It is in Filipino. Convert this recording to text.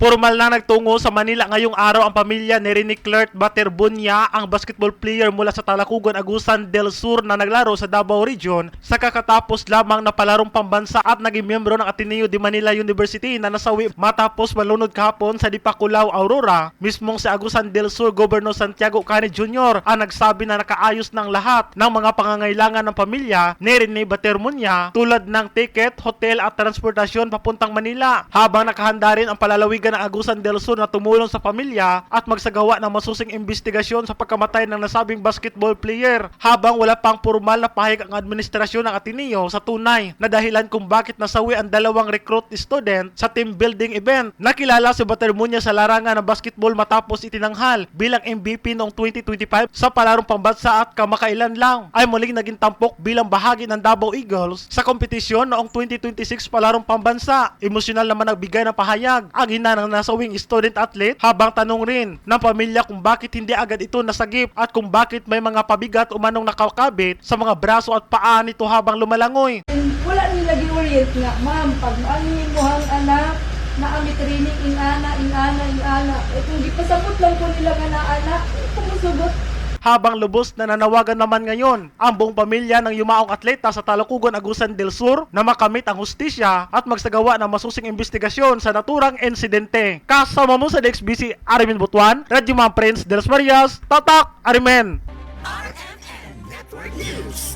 Formal na nagtungo sa Manila ngayong araw ang pamilya ni Rene Clert Baterbunya, ang basketball player mula sa Talacugon, Agusan del Sur na naglaro sa Davao Region sa kakatapos lamang na palarong pambansa at naging miyembro ng Ateneo de Manila University na nasawi matapos malunod kahapon sa Dipakulaw, Aurora. Mismong si Agusan del Sur Governor Santiago Cani Jr. ang nagsabi na nakaayos ng lahat ng mga pangangailangan ng pamilya ni Rene Baterbunya tulad ng ticket, hotel at transportasyon papuntang Manila, habang nakahanda rin ang palalawigan ng Agusan del Sur na tumulong sa pamilya at magsagawa ng masusing investigasyon sa pagkamatay ng nasabing basketball player, habang wala pang formal na pahayag ang administrasyon ng Ateneo sa tunay na dahilan kung bakit nasawi ang dalawang recruit student sa team building event. Nakilala si Baterbunya sa larangan ng basketball matapos itinanghal bilang MVP noong 2025 sa palarong pambansa at kamakailan lang ay muling naging tampok bilang bahagi ng Davao Eagles sa kompetisyon noong 2026 palarong pambansa. Emosyonal naman nagbigay ng pahayag ang ina ng nasawing student athlete, habang tanong rin ng pamilya kung bakit hindi agad ito nasagip at kung bakit may mga pabigat umanong nakakabit sa mga braso at paa nito habang lumalangoy. Wala nila gi-orient nga, ma'am, pag ang imuhang anak na ami training inana. Kung gipasabot lang po nila nga na anak, kumusugot. Habang lubos na nanawagan naman ngayon ang buong pamilya ng yumaong atleta sa Talacugon, Agusan del Sur na makamit ang hustisya at magsagawa ng masusing investigasyon sa naturang insidente. Kasama mo sa DXBC, Arimen Butuan, Radyo Man Prince de las Marias, Tatak, Arimen! RMN Network News.